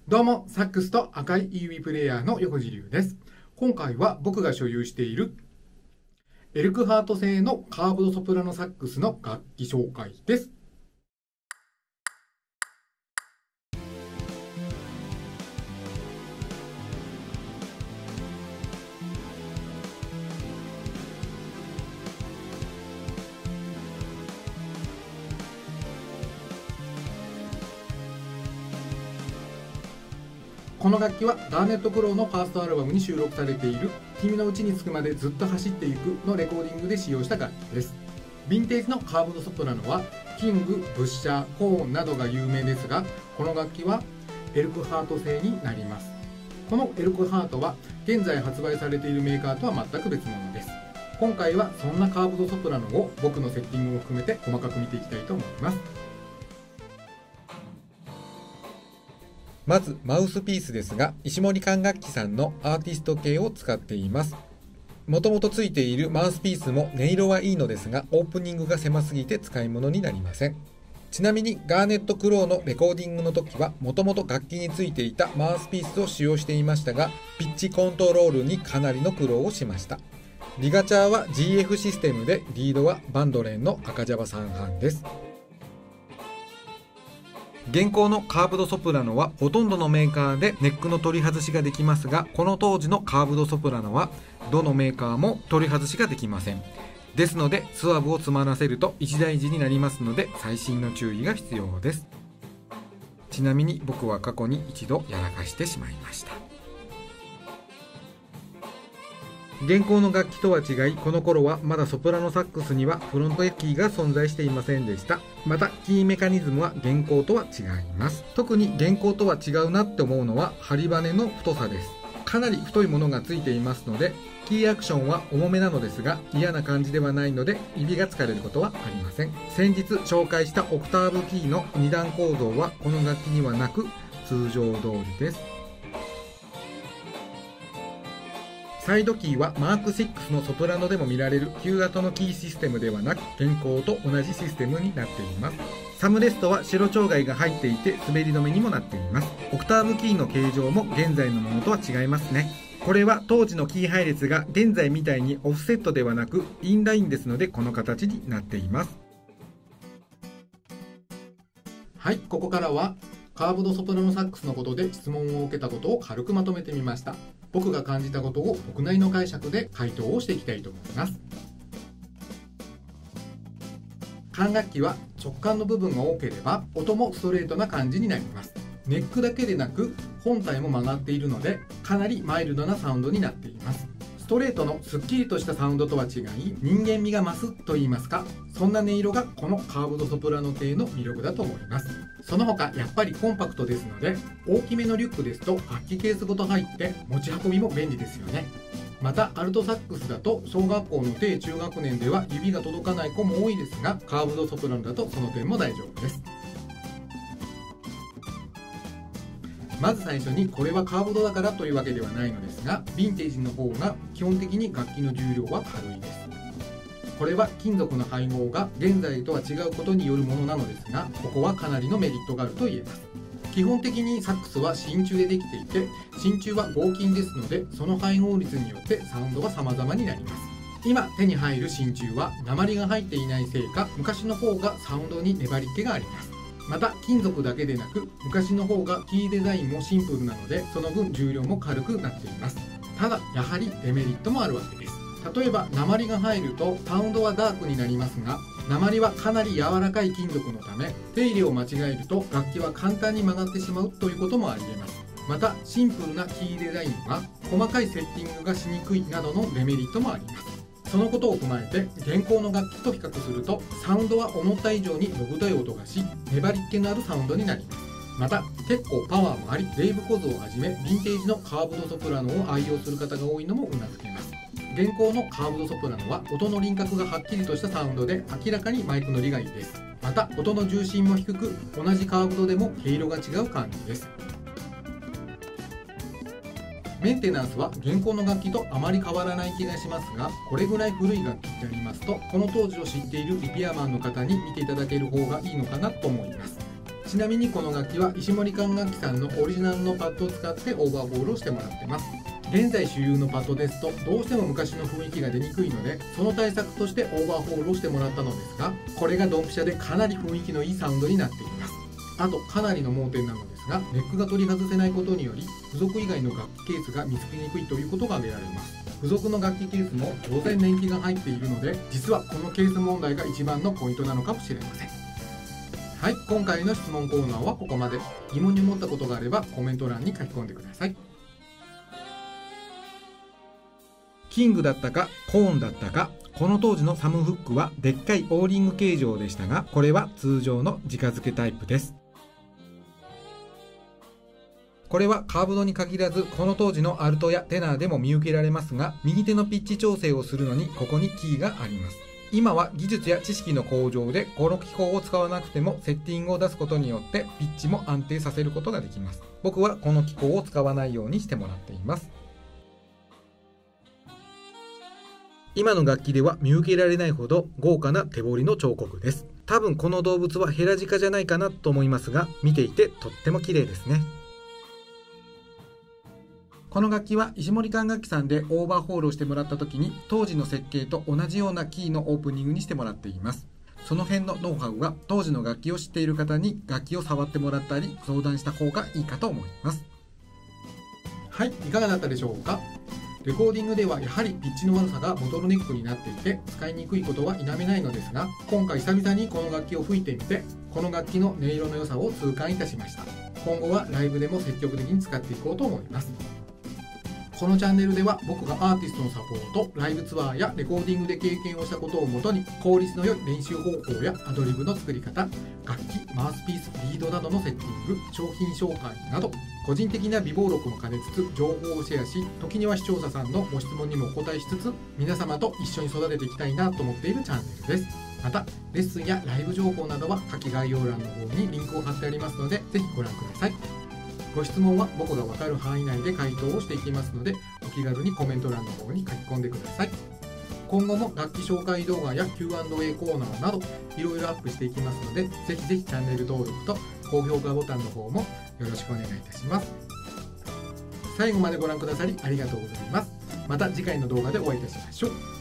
どうも、サックスと赤い EV プレイヤーの横地龍です。今回は僕が所有しているエルクハート製のカーブドソプラノサックスの楽器紹介です。この楽器はガーネット・クローのファーストアルバムに収録されている「君のうちに着くまでずっと走っていく」のレコーディングで使用した楽器です。ヴィンテージのカーブドソプラノはキング、ブッシャー、コーンなどが有名ですが、この楽器はエルクハート製になります。このエルクハートは現在発売されているメーカーとは全く別物です。今回はそんなカーブドソプラノを僕のセッティングを含めて細かく見ていきたいと思います。まずマウスピースですが、石森管楽器さんのアーティスト系を使っています。もともとついているマウスピースも音色はいいのですが、オープニングが狭すぎて使い物になりません。ちなみにガーネット・クローのレコーディングの時はもともと楽器についていたマウスピースを使用していましたが、ピッチコントロールにかなりの苦労をしました。リガチャーは GF システムで、リードはバンドレンの赤ジャバ3班です。現行のカーブドソプラノはほとんどのメーカーでネックの取り外しができますが、この当時のカーブドソプラノはどのメーカーも取り外しができません。ですのでスワブを詰まらせると一大事になりますので、細心の注意が必要です。ちなみに僕は過去に一度やらかしてしまいました。現行の楽器とは違い、この頃はまだソプラノサックスにはフロントキーが存在していませんでした。またキーメカニズムは現行とは違います。特に現行とは違うなって思うのは針バネの太さです。かなり太いものがついていますので、キーアクションは重めなのですが、嫌な感じではないので指が疲れることはありません。先日紹介したオクターブキーの2段構造はこの楽器にはなく通常通りです。サイドキーはマーク6のソプラノでも見られる旧型のキーシステムではなく、現行と同じシステムになっています。サムレストは白蝶貝が入っていて滑り止めにもなっています。オクターブキーの形状も現在のものとは違いますね。これは当時のキー配列が現在みたいにオフセットではなくインラインですので、この形になっています。はい、ここからはカーブドソプラノサックスのことで質問を受けたことを軽くまとめてみました。僕が感じたことを僕なりの解釈で回答をしていきたいと思います。管楽器は直感の部分が多ければ音もストレートな感じになります。ネックだけでなく本体も曲がっているので、かなりマイルドなサウンドになっています。ストレートのすっきりとしたサウンドとは違い、人間味が増すと言いますか、そんな音色がこのカーブドソプラノ系の魅力だと思います。その他やっぱりコンパクトですので、大きめのリュックですと楽器ケースごと入って持ち運びも便利ですよね。またアルトサックスだと小学校の低中学年では指が届かない子も多いですが、カーブドソプラノだとその点も大丈夫です。まず最初に、これはカーブドだからというわけではないのですが、ヴィンテージの方が基本的に楽器の重量は軽いです。これは金属の配合が現在とは違うことによるものなのですが、ここはかなりのメリットがあると言えます。基本的にサックスは真鍮でできていて、真鍮は合金ですので、その配合率によってサウンドは様々になります。今手に入る真鍮は鉛が入っていないせいか、昔の方がサウンドに粘り気があります。また金属だけでなく、昔の方がキーデザインもシンプルなので、その分重量も軽くなっています。ただやはりデメリットもあるわけです。例えば鉛が入るとサウンドはダークになりますが、鉛はかなり柔らかい金属のため、手入れを間違えると楽器は簡単に曲がってしまうということもありえます。またシンプルなキーデザインは細かいセッティングがしにくいなどのデメリットもあります。そのことを踏まえて現行の楽器と比較すると、サウンドは思った以上にのぶとい音がし、粘り気のあるサウンドになります。また結構パワーもあり、レイブ小僧をはじめヴィンテージのカーブドソプラノを愛用する方が多いのもうなずけます。現行のカーブドソプラノは音の輪郭がはっきりとしたサウンドで、明らかにマイク乗りがいいです。また音の重心も低く、同じカーブドでも毛色が違う感じです。メンテナンスは現行の楽器とあまり変わらない気がしますが、これぐらい古い楽器ってありますと、この当時を知っているリペアマンの方に見ていただける方がいいのかなと思います。ちちなみにこの楽器は石森管楽器さんのオリジナルのパッドを使ってオーバーホールをしてもらってます。現在主流のパッドですとどうしても昔の雰囲気が出にくいので、その対策としてオーバーホールをしてもらったのですが、これがドンピシャでかなり雰囲気のいいサウンドになっています。あとかなりの盲点なのですが、ネックが取り外せないことにより付属以外の楽器ケースが見つけにくいということが挙げられます。付属の楽器ケースも当然年季が入っているので、実はこのケース問題が一番のポイントなのかもしれません。はい、今回の質問コーナーはここまで。疑問に思ったことがあればコメント欄に書き込んでください。キングだったかコーンだったか、この当時のサムフックはでっかいオーリング形状でしたが、これは通常の直付けタイプです。これはカーブドに限らず、この当時のアルトやテナーでも見受けられますが、右手のピッチ調整をするのにここにキーがあります。今は技術や知識の向上でこの機構を使わなくてもセッティングを出すことによってピッチも安定させることができます。僕はこの機構を使わないようにしてもらっています。今の楽器では見受けられないほど豪華な手彫りの彫刻です。多分この動物はヘラジカじゃないかなと思いますが、見ていてとっても綺麗ですね。この楽器は石森管楽器さんでオーバーホールをしてもらった時に当時の設計と同じようなキーのオープニングにしてもらっています。その辺のノウハウは当時の楽器を知っている方に楽器を触ってもらったり相談した方がいいかと思います。はい、いかがだったでしょうか。レコーディングではやはりピッチの悪さがボトルネックになっていて使いにくいことは否めないのですが、今回久々にこの楽器を吹いてみてこの楽器の音色の良さを痛感いたしました。今後はライブでも積極的に使っていこうと思います。このチャンネルでは僕がアーティストのサポート、ライブツアーやレコーディングで経験をしたことをもとに効率の良い練習方法やアドリブの作り方、楽器、マウスピース、リードなどのセッティング、商品紹介など個人的な備忘録も兼ねつつ情報をシェアし、時には視聴者さんのご質問にもお答えしつつ皆様と一緒に育てていきたいなと思っているチャンネルです。またレッスンやライブ情報などは下記概要欄の方にリンクを貼ってありますのでぜひご覧ください。ご質問は僕が分かる範囲内で回答をしていきますので、お気軽にコメント欄の方に書き込んでください。今後も楽器紹介動画や Q&A コーナーなどいろいろアップしていきますので、ぜひぜひチャンネル登録と高評価ボタンの方もよろしくお願いいたします。最後までご覧くださりありがとうございます。また次回の動画でお会いいたしましょう。